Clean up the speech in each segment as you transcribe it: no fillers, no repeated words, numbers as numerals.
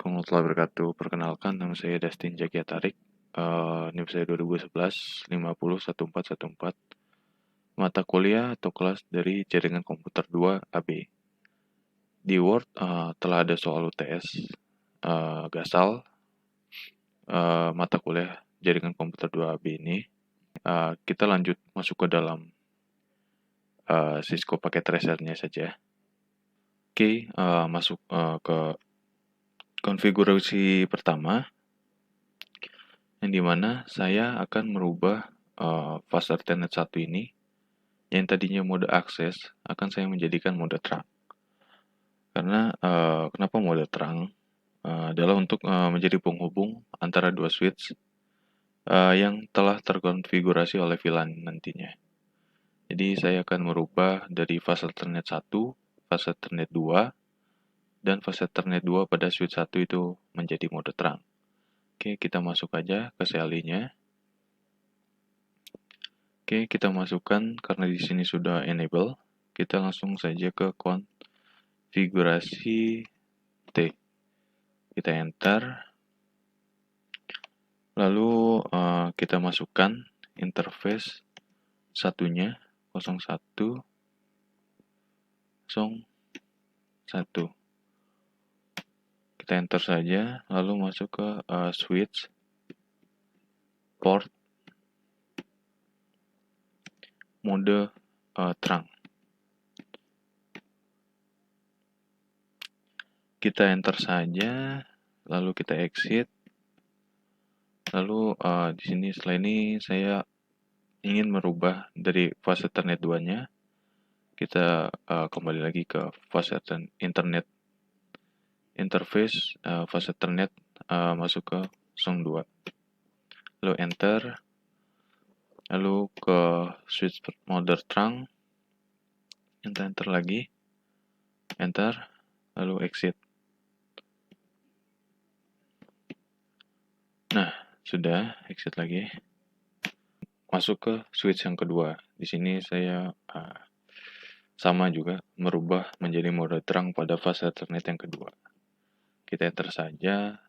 Warahmatullahi wabarakatuh. Perkenalkan, nama saya Dustin Jagia Tarik. NIM saya 2011 501414. Mata kuliah atau kelas dari Jaringan Komputer 2 AB. Di Word telah ada soal UTS Gasal mata kuliah Jaringan Komputer 2 AB ini. Kita lanjut masuk ke dalam Cisco paket tracernya saja. Oke, masuk ke konfigurasi pertama, yang dimana saya akan merubah fast Ethernet 1 ini yang tadinya mode akses akan saya menjadikan mode terang. Karena kenapa mode terang? Adalah untuk menjadi penghubung antara dua switch yang telah terkonfigurasi oleh VLAN nantinya. Jadi saya akan merubah dari fast Ethernet 1, fast Ethernet 2, dan fast Ethernet 2 pada switch 1 itu menjadi mode terang. Oke, kita masuk aja ke CLI-nya. Oke, kita masukkan karena di sini sudah enable, kita langsung saja ke konfigurasi T. Kita enter. Lalu kita masukkan interface satunya 01 01. Kita enter saja, lalu masuk ke switch port mode terang. Kita enter saja, lalu kita exit. Lalu di sini setelah ini saya ingin merubah dari fast Ethernet 2-nya. Kita kembali lagi ke fast Internet interface fast Ethernet masuk ke 02. Lalu enter. Lalu ke switch mode terang. Kita enter lagi. Enter. Lalu exit. Nah, sudah exit lagi. Masuk ke switch yang kedua. Di sini saya sama juga merubah menjadi mode terang pada fast Ethernet yang kedua. Kita enter saja.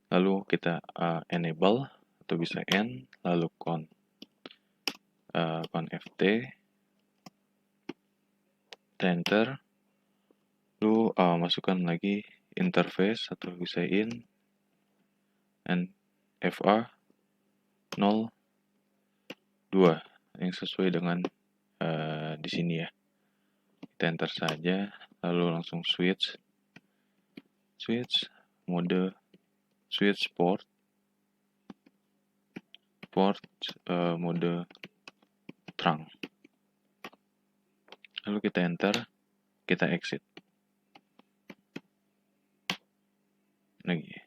Lalu kita enable atau bisa N, lalu ft, enter. Lalu masukkan lagi interface atau bisa in FA 02 yang sesuai dengan di sini ya. Kita enter saja, lalu langsung switch mode switch port mode terang. Lalu kita enter, kita exit lagi.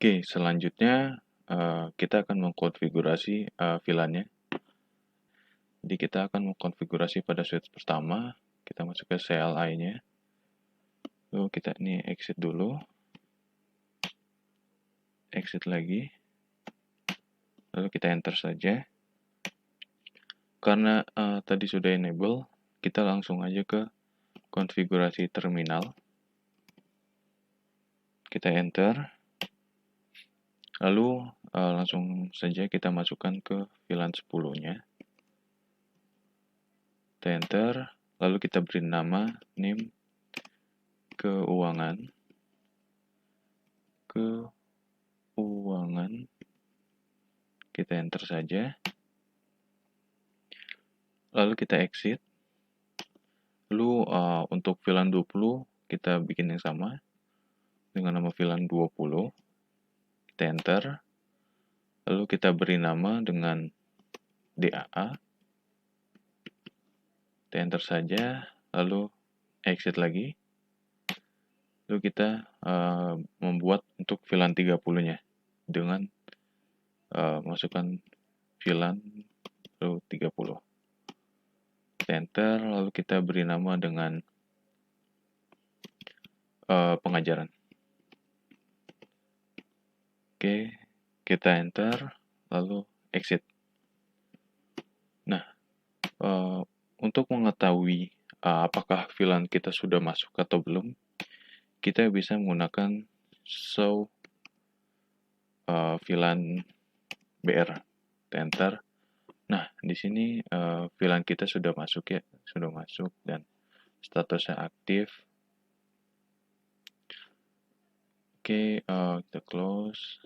Oke, selanjutnya kita akan mengkonfigurasi VLAN-nya. Jadi kita akan mengkonfigurasi pada switch pertama, kita masuk ke CLI-nya. Lalu kita ini exit dulu. Exit lagi. Lalu kita enter saja. Karena tadi sudah enable, kita langsung aja ke konfigurasi terminal. Kita enter. Lalu langsung saja kita masukkan ke VLAN 10-nya. Kita enter. Lalu kita beri nama NIM keuangan. Kita enter saja. Lalu kita exit. Lalu untuk VLAN 20 kita bikin yang sama dengan nama VLAN 20. Kita enter. Lalu kita beri nama dengan DAA. Kita enter saja. Lalu exit lagi. Lalu kita membuat untuk VLAN 30-nya dengan masukkan VLAN lalu 30. Kita enter, lalu kita beri nama dengan pengajaran. Oke, kita enter, lalu exit. Nah, untuk mengetahui apakah VLAN kita sudah masuk atau belum, kita bisa menggunakan show VLAN BR. Enter. Nah, di sini VLAN kita sudah masuk ya, sudah masuk dan statusnya aktif. Oke, kita close.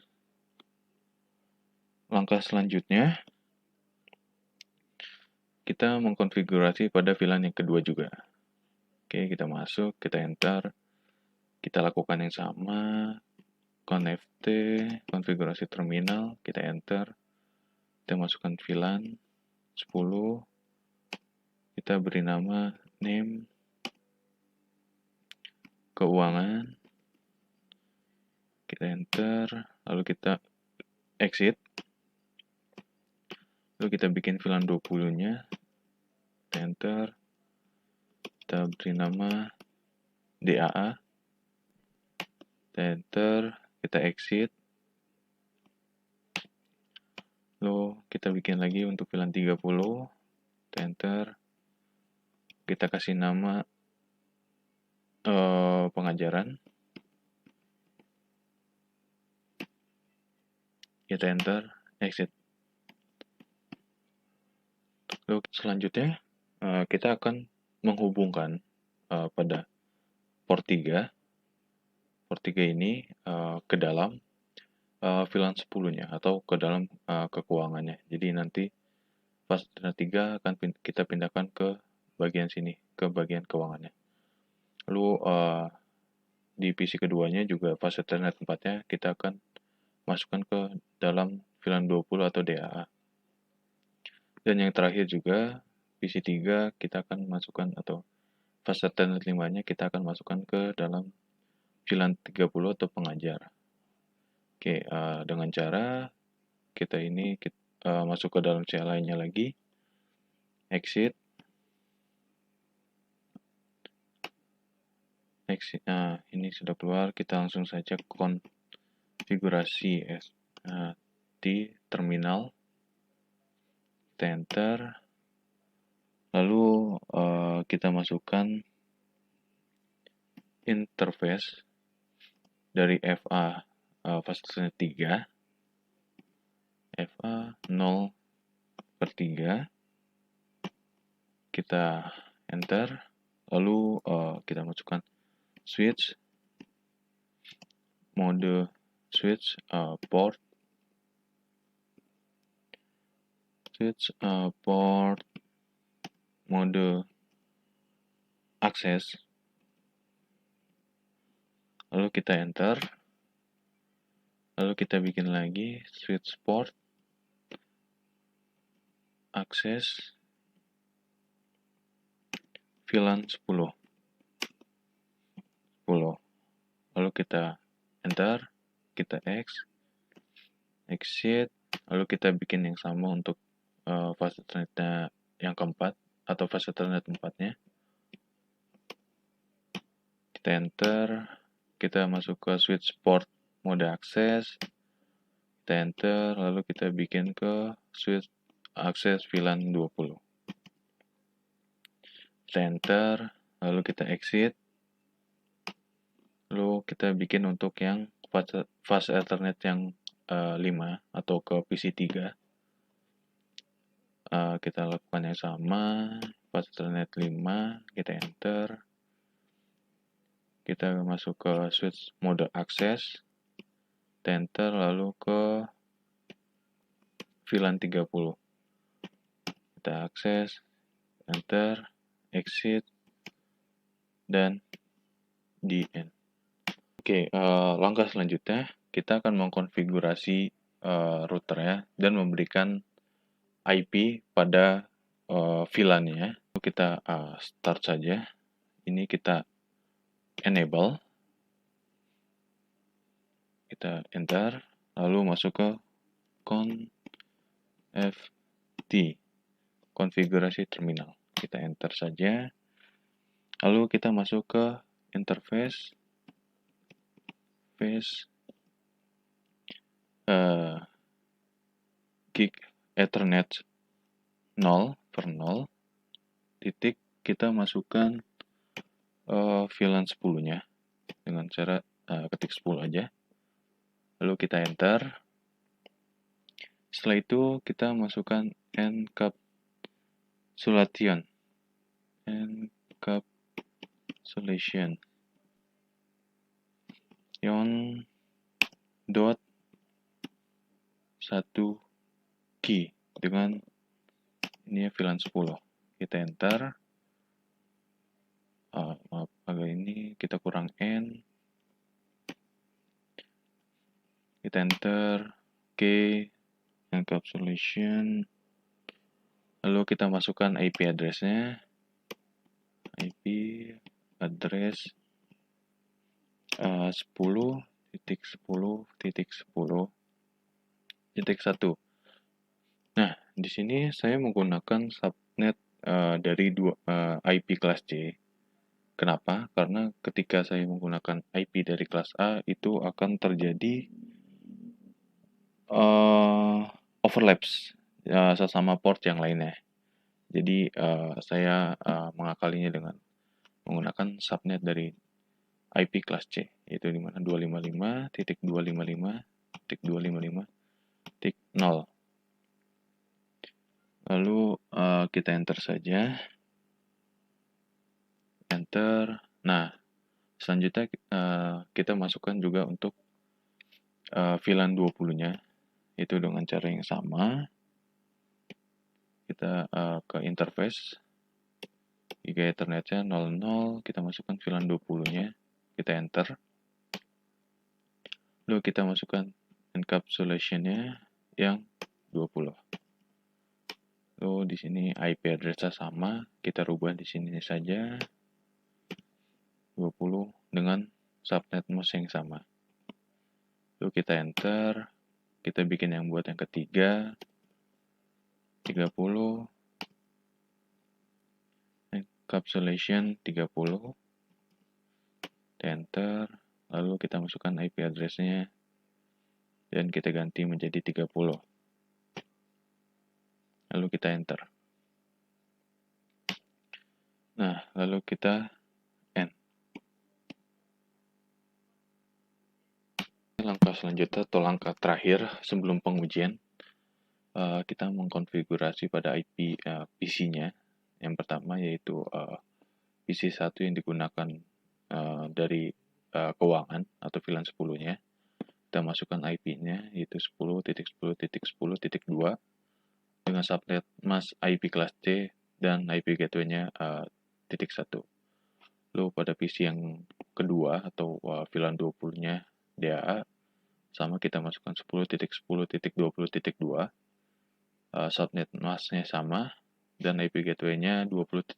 Langkah selanjutnya, kita mengkonfigurasi pada VLAN yang kedua juga. Oke, kita masuk, kita enter. Kita lakukan yang sama. Connect, konfigurasi terminal, kita enter. Kita masukkan VLAN 10. Kita beri nama name, keuangan. Kita enter, lalu kita exit. Lalu kita bikin VLAN 20-nya. Kita enter. Kita beri nama DAA. Kita enter, kita exit. Lalu kita bikin lagi untuk VLAN 30. Kita enter. Kita kasih nama pengajaran. Kita enter, exit. Lalu selanjutnya kita akan menghubungkan pada port 3. Port 3 ini ke dalam VLAN 10-nya atau ke dalam ke keuangannya. Jadi nanti fase Ethernet 3 akan kita pindahkan ke bagian sini, ke bagian keuangannya. Lalu di PC keduanya juga fase Ethernet 4-nya kita akan masukkan ke dalam VLAN 20 atau DAA. Dan yang terakhir juga PC 3 kita akan masukkan atau fase Ethernet 5-nya kita akan masukkan ke dalam VLAN 30 atau pengajar. Oke, dengan cara kita ini masuk ke dalam CLI-nya lagi, exit. Nah, ini sudah keluar, kita langsung saja konfigurasi di terminal. Kita enter. Lalu kita masukkan interface dari FA fase 3. FA 0/3. Kita enter. Lalu kita masukkan switch, mode switch, port, mode akses. Lalu kita enter. Lalu kita bikin lagi switch port, akses, VLAN 10. Lalu kita enter, kita exit, lalu kita bikin yang sama untuk fase Ethernet yang keempat atau fase Ethernet 4-nya. Kita enter, kita masuk ke switch port mode akses, kita enter, lalu kita bikin ke switch akses VLAN 20. Kita enter, lalu kita exit, lalu kita bikin untuk yang fase Ethernet yang 5 atau ke PC 3. Kita lakukan yang sama, fase Ethernet 5, kita enter. Kita masuk ke switch mode akses, kita enter, lalu ke VLAN 30. Kita akses, enter, exit, dan di end. Oke, langkah selanjutnya kita akan mengkonfigurasi routernya dan memberikan IP pada VLAN-nya. Kita start saja. Ini kita enable. Kita enter, lalu masuk ke confd, konfigurasi terminal. Kita enter saja. Lalu kita masuk ke interface, gig Ethernet 0/0, titik kita masukkan VLAN 10-nya dengan cara ketik 10 aja. Lalu kita enter. Setelah itu kita masukkan encapsulation. Encapsulation. Yon dot 1 key dengan ini ya VLAN 10. Kita enter. Maaf, agak ini kita kurang N. Kita enter. Oke. Encapsulation. Lalu kita masukkan IP address-nya. IP address 10.10.10.1. Nah, di sini saya menggunakan subnet dari IP kelas C. Kenapa? Karena ketika saya menggunakan IP dari kelas A, itu akan terjadi overlaps sesama port yang lainnya. Jadi saya mengakalinya dengan menggunakan subnet dari IP kelas C, yaitu di mana 255.255.255.0. Lalu kita enter saja. Enter. Nah, selanjutnya kita masukkan juga untuk VLAN 20-nya, itu dengan cara yang sama. Kita ke interface, giga ethernetnya 00, kita masukkan VLAN 20-nya, kita enter. Lalu kita masukkan encapsulation-nya yang 20. Lalu di sini IP address-nya sama, kita rubah di sini saja 20 dengan subnet MOS yang sama. Lalu kita enter, kita bikin yang buat yang ketiga 30, encapsulation 30, enter, lalu kita masukkan IP address-nya dan kita ganti menjadi 30. Lalu kita enter. Nah, lalu kita end. Langkah selanjutnya atau langkah terakhir sebelum pengujian, kita mengkonfigurasi pada IP PC-nya. Yang pertama yaitu PC 1 yang digunakan dari keuangan atau VLAN 10-nya. Kita masukkan IP-nya yaitu 10.10.10.2 dengan subnet mask IP kelas C dan IP gateway-nya titik 1. Lalu pada PC yang kedua atau VLAN 20-nya DAA, sama kita masukkan 10.10.20.2, subnet masknya sama dan IP gateway-nya 20.1.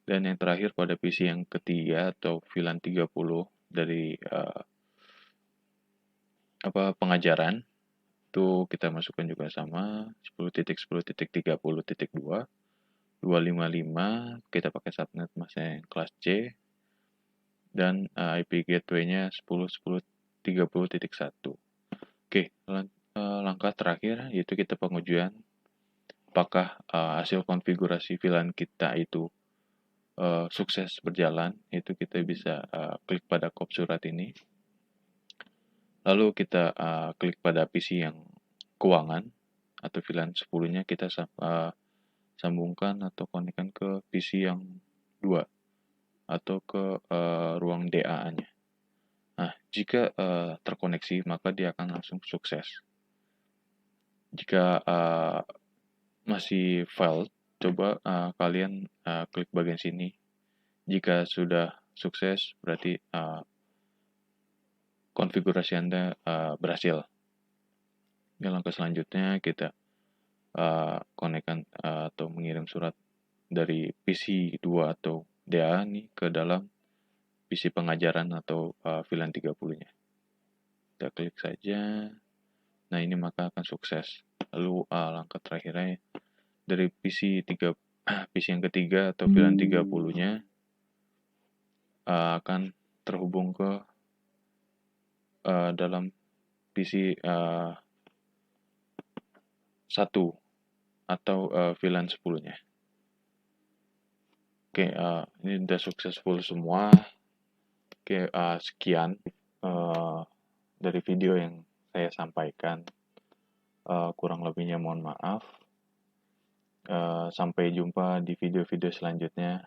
Dan yang terakhir pada PC yang ketiga atau VLAN 30 dari pengajaran, itu kita masukkan juga sama 10.10.30.2, 255, kita pakai subnet masknya yang kelas C, dan IP gateway-nya 10.10.30.1. Oke, langkah terakhir yaitu kita pengujian apakah hasil konfigurasi VLAN kita itu sukses berjalan. Itu kita bisa klik pada kop surat ini. Lalu kita klik pada PC yang keuangan atau VLAN 10-nya, kita sambungkan atau konekkan ke PC yang 2 atau ke ruang DAA-nya. Nah, jika terkoneksi, maka dia akan langsung sukses. Jika masih failed, coba kalian klik bagian sini. Jika sudah sukses, berarti konfigurasi Anda berhasil. Di langkah selanjutnya, kita konekkan atau mengirim surat dari PC 2 atau DA nih ke dalam PC pengajaran atau VLAN 30-nya. Kita klik saja. Nah, ini maka akan sukses. Lalu langkah terakhirnya dari PC yang ketiga atau VLAN 30-nya akan terhubung ke dalam PC 1 atau VLAN 10-nya. Oke, ini udah successful semua. Oke, sekian eh, dari video yang saya sampaikan. Kurang lebihnya mohon maaf. Sampai jumpa di video-video selanjutnya.